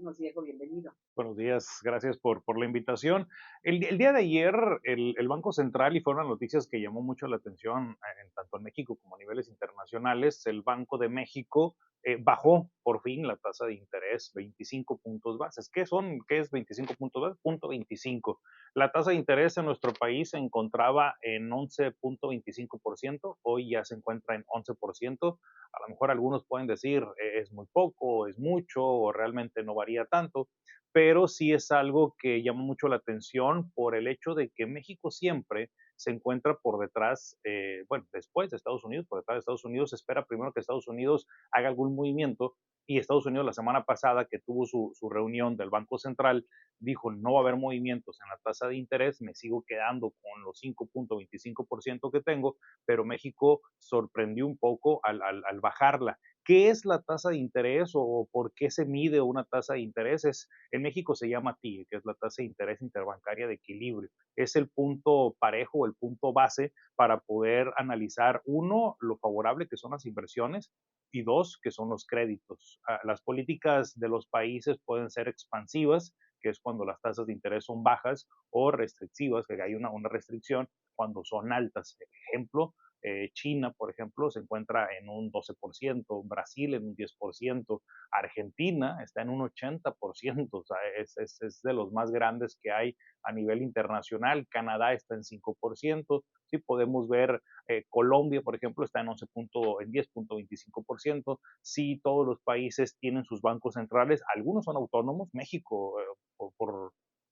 Buenos días, bienvenido. Buenos días, gracias por la invitación. El día de ayer, el Banco Central, y fueron noticias que llamó mucho la atención tanto en México como a niveles internacionales, el Banco de México bajó por fin la tasa de interés 25 puntos bases. ¿Qué es 25 puntos bases? Punto 25. La tasa de interés en nuestro país se encontraba en 11.25%, hoy ya se encuentra en 11%. A lo mejor algunos pueden decir es muy poco, es mucho, o realmente no varía tanto, pero sí es algo que llama mucho la atención por el hecho de que México siempre se encuentra por detrás, bueno, después de Estados Unidos, por detrás de Estados Unidos, se espera primero que Estados Unidos haga algún movimiento, y Estados Unidos la semana pasada que tuvo su reunión del Banco Central dijo no va a haber movimientos en la tasa de interés, me sigo quedando con los 5.25% que tengo, pero México sorprendió un poco al bajarla. ¿Qué es la tasa de interés o por qué se mide una tasa de interés? En México se llama TIE, que es la tasa de interés interbancaria de equilibrio. Es el punto parejo, el punto base para poder analizar, uno, lo favorable que son las inversiones, y dos, que son los créditos. Las políticas de los países pueden ser expansivas, que es cuando las tasas de interés son bajas, o restrictivas, que hay una restricción cuando son altas. Ejemplo, China, por ejemplo, se encuentra en un 12%, Brasil en un 10%, Argentina está en un 80%, o sea, es de los más grandes que hay a nivel internacional. Canadá está en 5%. Sí, podemos ver Colombia, por ejemplo, está en 10.25%. Sí, todos los países tienen sus bancos centrales, algunos son autónomos. México,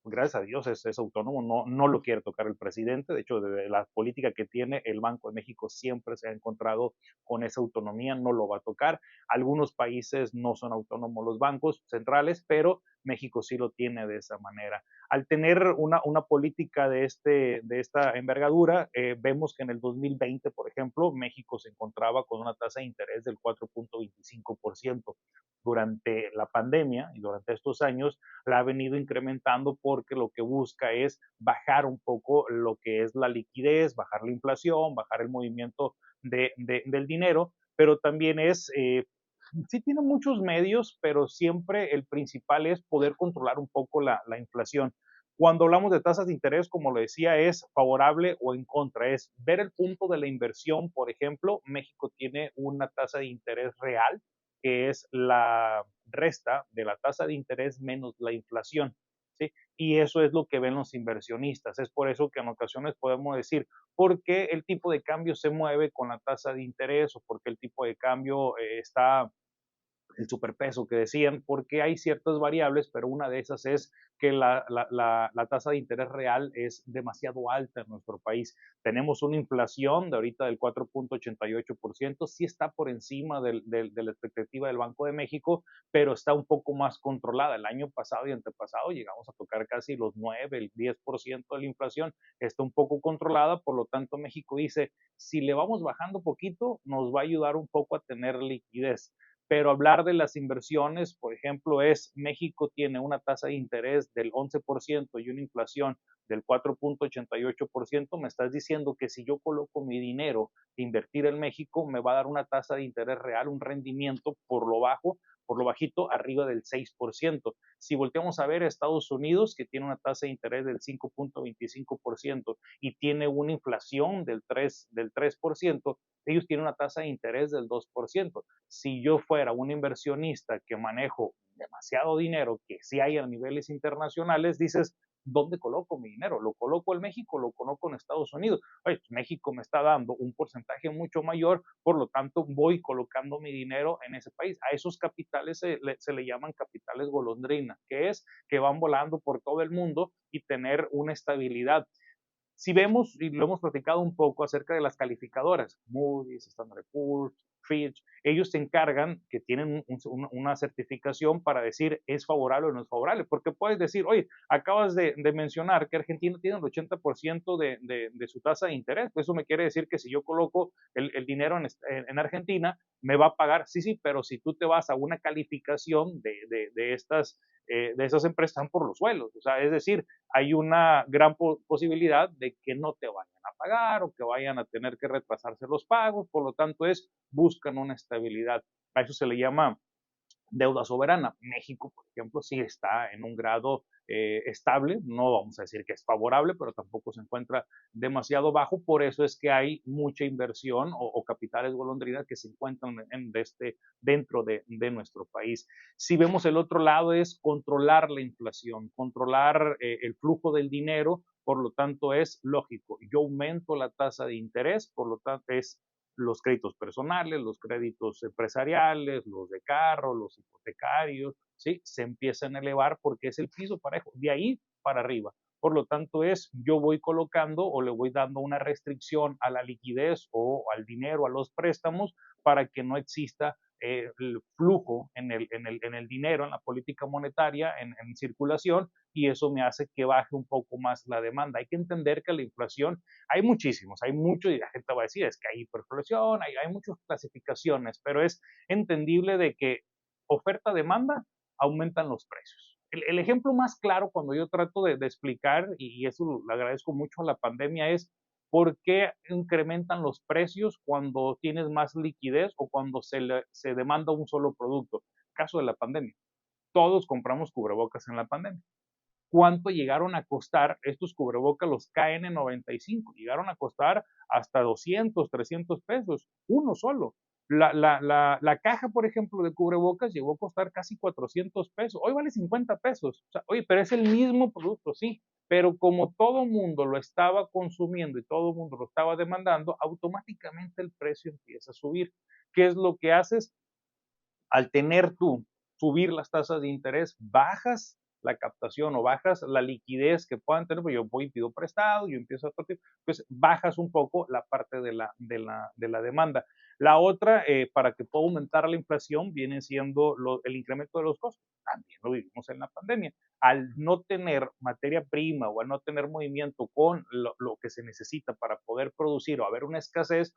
gracias a Dios, es autónomo, no lo quiere tocar el presidente. De hecho, de la política que tiene el Banco de México siempre se ha encontrado con esa autonomía, no lo va a tocar. Algunos países no son autónomos los bancos centrales, pero México sí lo tiene de esa manera. Al tener una política de esta envergadura, vemos que en el 2020, por ejemplo, México se encontraba con una tasa de interés del 4.25%. Durante la pandemia y durante estos años la ha venido incrementando porque lo que busca es bajar un poco lo que es la liquidez, bajar la inflación, bajar el movimiento del dinero, pero también sí tiene muchos medios, pero siempre el principal es poder controlar un poco la inflación. Cuando hablamos de tasas de interés, como lo decía, es favorable o en contra, es ver el punto de la inversión. Por ejemplo, México tiene una tasa de interés real, que es la resta de la tasa de interés menos la inflación. ¿Sí? Y eso es lo que ven los inversionistas. Es por eso que en ocasiones podemos decir, ¿por qué el tipo de cambio se mueve con la tasa de interés o por qué el tipo de cambio está el superpeso que decían? Porque hay ciertas variables, pero una de esas es que la tasa de interés real es demasiado alta en nuestro país. Tenemos una inflación de ahorita del 4.88%, sí está por encima de la expectativa del Banco de México, pero está un poco más controlada. El año pasado y antepasado llegamos a tocar casi los 9, el 10% de la inflación, está un poco controlada, por lo tanto México dice, si le vamos bajando poquito, nos va a ayudar un poco a tener liquidez. Pero hablar de las inversiones, por ejemplo, es México tiene una tasa de interés del 11% y una inflación del 4.88%, me estás diciendo que si yo coloco mi dinero de invertir en México, me va a dar una tasa de interés real, un rendimiento por lo bajo, por lo bajito, arriba del 6%. Si volteamos a ver a Estados Unidos, que tiene una tasa de interés del 5.25% y tiene una inflación del 3%, ellos tienen una tasa de interés del 2%. Si yo fuera un inversionista que manejo demasiado dinero, que sí hay a niveles internacionales, dices, ¿dónde coloco mi dinero? ¿Lo coloco en México? ¿Lo coloco en Estados Unidos? Oye, pues México me está dando un porcentaje mucho mayor, por lo tanto voy colocando mi dinero en ese país. A esos capitales se le llaman capitales golondrina, que es que van volando por todo el mundo y tener una estabilidad. Si vemos, y lo hemos platicado un poco acerca de las calificadoras, Moody's, Standard Poor's, Fitch, ellos se encargan, que tienen una certificación para decir es favorable o no es favorable, porque puedes decir, oye, acabas de mencionar que Argentina tiene el 80% de su tasa de interés, eso me quiere decir que si yo coloco el dinero en Argentina, me va a pagar, sí, sí, pero si tú te vas a una calificación de esas empresas, están por los suelos, o sea, es decir, hay una gran posibilidad de que no te vayan a pagar o que vayan a tener que retrasarse los pagos, por lo tanto buscan una estabilidad. A eso se le llama deuda soberana. México, por ejemplo, sí está en un grado estable, no vamos a decir que es favorable, pero tampoco se encuentra demasiado bajo, por eso es que hay mucha inversión o capitales golondrinas que se encuentran dentro de nuestro país. Si vemos el otro lado es controlar la inflación, controlar el flujo del dinero, por lo tanto es lógico, yo aumento la tasa de interés, por lo tanto es los créditos personales, los créditos empresariales, los de carro, los hipotecarios, ¿sí? Se empiezan a elevar porque es el piso parejo, de ahí para arriba. Por lo tanto, yo voy colocando o le voy dando una restricción a la liquidez o al dinero, a los préstamos, para que no exista el flujo en el dinero, en la política monetaria, en circulación, y eso me hace que baje un poco más la demanda. Hay que entender que la inflación hay muchísimos, hay mucho, y la gente va a decir, es que hay hiperflación, hay muchas clasificaciones, pero es entendible de que oferta-demanda aumentan los precios. El ejemplo más claro cuando yo trato de explicar, y eso le agradezco mucho a la pandemia, es por qué incrementan los precios cuando tienes más liquidez o cuando se demanda un solo producto. Caso de la pandemia. Todos compramos cubrebocas en la pandemia. ¿Cuánto llegaron a costar? Estos cubrebocas, los KN95, llegaron a costar hasta 200, 300 pesos, uno solo. La caja, por ejemplo, de cubrebocas llegó a costar casi 400 pesos. Hoy vale 50 pesos. O sea, oye, pero es el mismo producto, sí. Pero como todo mundo lo estaba consumiendo y todo mundo lo estaba demandando, automáticamente el precio empieza a subir. ¿Qué es lo que haces? Al tener tú subir las tasas de interés, bajas la captación o bajas la liquidez que puedan tener, pues yo voy y pido prestado, yo empiezo a partir, pues bajas un poco la parte de la demanda. La otra, para que pueda aumentar la inflación, viene siendo el incremento de los costos. También lo vivimos en la pandemia. Al no tener materia prima o al no tener movimiento con lo que se necesita para poder producir o haber una escasez,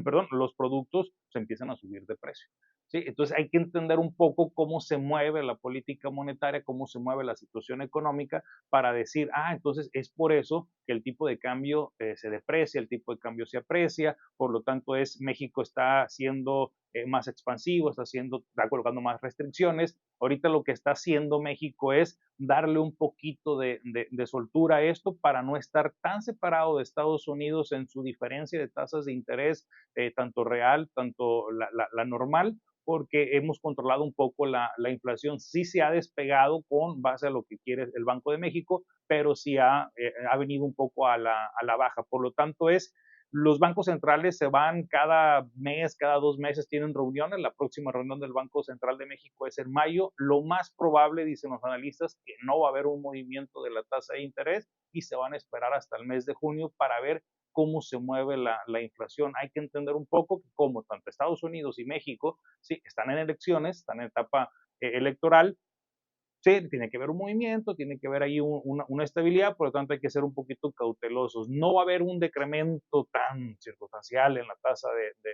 perdón, los productos se empiezan a subir de precio. ¿Sí? Entonces hay que entender un poco cómo se mueve la política monetaria, cómo se mueve la situación económica para decir, entonces es por eso que el tipo de cambio se deprecia, el tipo de cambio se aprecia, por lo tanto México está siendo más expansivo, está colocando más restricciones. Ahorita lo que está haciendo México es darle un poquito de soltura a esto para no estar tan separado de Estados Unidos en su diferencia de tasas de interés, tanto real, tanto la normal, porque hemos controlado un poco la inflación. Sí se ha despegado con base a lo que quiere el Banco de México, pero sí ha venido un poco a la baja. Por lo tanto, los bancos centrales se van cada mes, cada 2 meses tienen reuniones. La próxima reunión del Banco Central de México es en mayo. Lo más probable, dicen los analistas, que no va a haber un movimiento de la tasa de interés y se van a esperar hasta el mes de junio para ver cómo se mueve la inflación. Hay que entender un poco que como tanto Estados Unidos y México, sí, están en elecciones, están en etapa electoral, sí, tiene que haber un movimiento, tiene que haber ahí una estabilidad, por lo tanto hay que ser un poquito cautelosos. No va a haber un decremento tan circunstancial en la tasa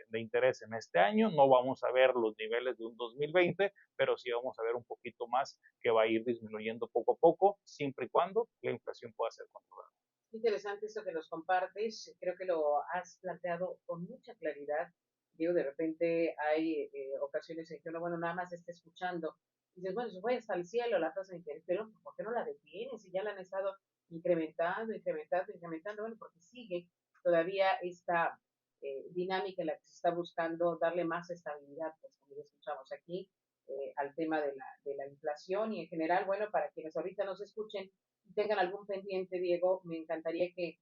de interés en este año, no vamos a ver los niveles de un 2020, pero sí vamos a ver un poquito más que va a ir disminuyendo poco a poco, siempre y cuando la inflación pueda ser controlada. Interesante eso que nos compartes. Creo que lo has planteado con mucha claridad. Digo, de repente hay ocasiones en que uno, bueno, nada más está escuchando. Y dices, bueno, se fue hasta el cielo la tasa de interés, pero ¿por qué no la detienes? Si ya la han estado incrementando, incrementando, incrementando, bueno, porque sigue todavía esta dinámica en la que se está buscando darle más estabilidad, pues como ya escuchamos aquí, al tema de la inflación y en general, bueno, para quienes ahorita nos escuchen, tengan algún pendiente, Diego, me encantaría que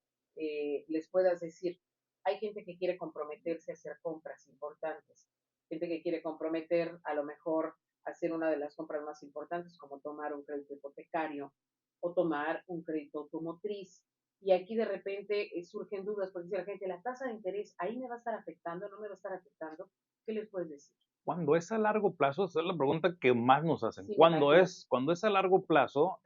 les puedas decir, hay gente que quiere comprometerse a hacer compras importantes, gente que quiere comprometer a lo mejor a hacer una de las compras más importantes, como tomar un crédito hipotecario o tomar un crédito automotriz. Y aquí de repente surgen dudas, porque dice la gente, la tasa de interés, ¿ahí me va a estar afectando? ¿No me va a estar afectando? ¿Qué les puedes decir? Cuando es a largo plazo, esa es la pregunta que más nos hacen. Sí, me Cuando imagino. es, cuando es a largo plazo,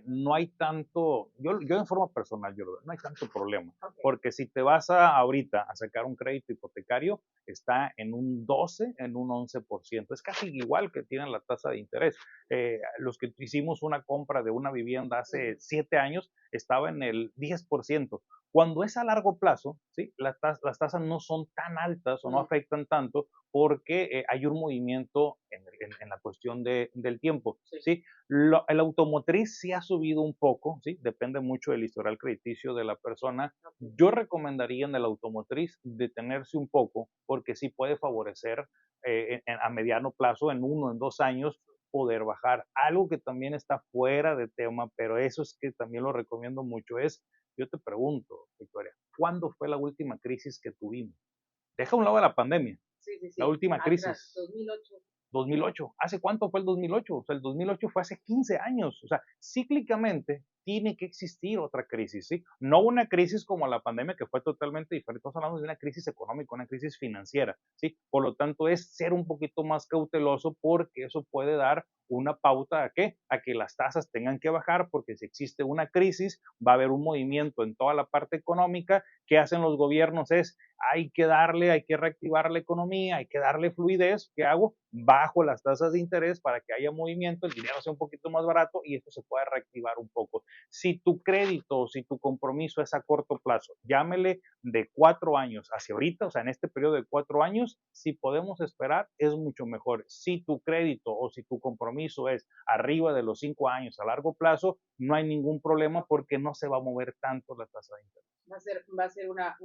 no hay tanto, yo en forma personal, yo lo veo, no hay tanto problema. Okay. Porque si te vas ahorita a sacar un crédito hipotecario, está en un 12, en un 11%. Es casi igual que tienen la tasa de interés. Los que hicimos una compra de una vivienda hace 7 años, estaba en el 10%. Cuando es a largo plazo, ¿sí? Las tasas no son tan altas o no afectan tanto porque hay un movimiento en en la cuestión del tiempo, Sí. ¿sí? El automotriz sí ha subido un poco, ¿sí? Depende mucho del historial crediticio de la persona. Yo recomendaría en el automotriz detenerse un poco porque sí puede favorecer a mediano plazo, en 1, en 2 años, poder bajar. Algo que también está fuera de tema, pero eso es que también lo recomiendo mucho, es, yo te pregunto, Victoria, ¿cuándo fue la última crisis que tuvimos? Deja a un lado la pandemia, Sí, sí, la sí. última Atrás, crisis. 2008. 2008. ¿Hace cuánto fue el 2008? O sea, el 2008 fue hace 15 años. O sea, cíclicamente tiene que existir otra crisis, ¿sí? No una crisis como la pandemia que fue totalmente diferente. Estamos hablando de una crisis económica, una crisis financiera, ¿sí? Por lo tanto, es ser un poquito más cauteloso porque eso puede dar una pauta a qué? A que las tasas tengan que bajar porque si existe una crisis va a haber un movimiento en toda la parte económica. ¿Qué hacen los gobiernos? Hay que reactivar la economía, hay que darle fluidez. ¿Qué hago? Bajo las tasas de interés para que haya movimiento, el dinero sea un poquito más barato y esto se pueda reactivar un poco. Si tu crédito, si tu compromiso es a corto plazo, llámele de 4 años hacia ahorita, o sea, en este periodo de 4 años, si podemos esperar, es mucho mejor. Si tu crédito o si tu compromiso es arriba de los 5 años a largo plazo, no hay ningún problema porque no se va a mover tanto la tasa de interés. Va a ser una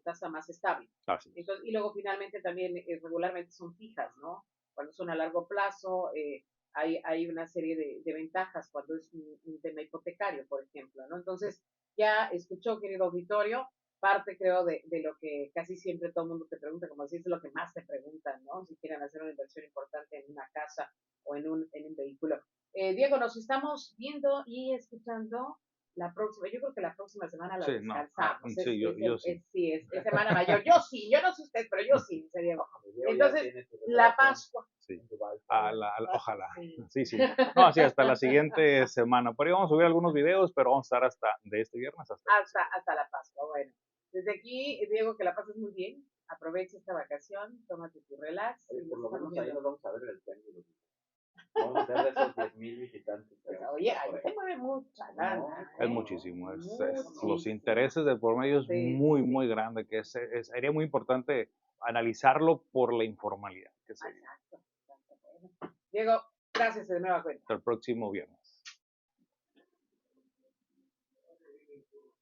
tasa más estable. Entonces, y luego finalmente también regularmente son fijas, ¿no? Cuando son a largo plazo, hay una serie de ventajas cuando es un tema hipotecario, por ejemplo, ¿no? Entonces, ya escuchó, querido auditorio, parte creo de lo que casi siempre todo el mundo te pregunta, como si es lo que más te preguntan, ¿no? Si quieren hacer una inversión importante en una casa o en un vehículo. Diego, nos estamos viendo y escuchando la próxima, yo creo que la próxima semana la sí, no, descansamos. sí, yo sí. Sí, es semana mayor. Yo sí, yo no sé usted, pero yo sí, sería. Entonces, la Pascua. Sí. Ojalá. Sí, sí. No, sí, hasta la siguiente semana. Por ahí vamos a subir algunos videos, pero vamos a estar hasta de este viernes hasta la Pascua. Bueno, desde aquí, Diego, que la pases muy bien. Aprovecha esta vacación, tómate tu relax. Oye, por lo menos ahí nos vamos a ver el triángulo. Vamos a ser de esos 10,000 visitantes. Oye, ahí se mueve mucha lana. Es muchísimo. Los intereses de por medio es muy, muy grande, que sería muy importante analizarlo por la informalidad. Que sería. Exacto. Diego, gracias de nueva cuenta. Hasta el próximo viernes.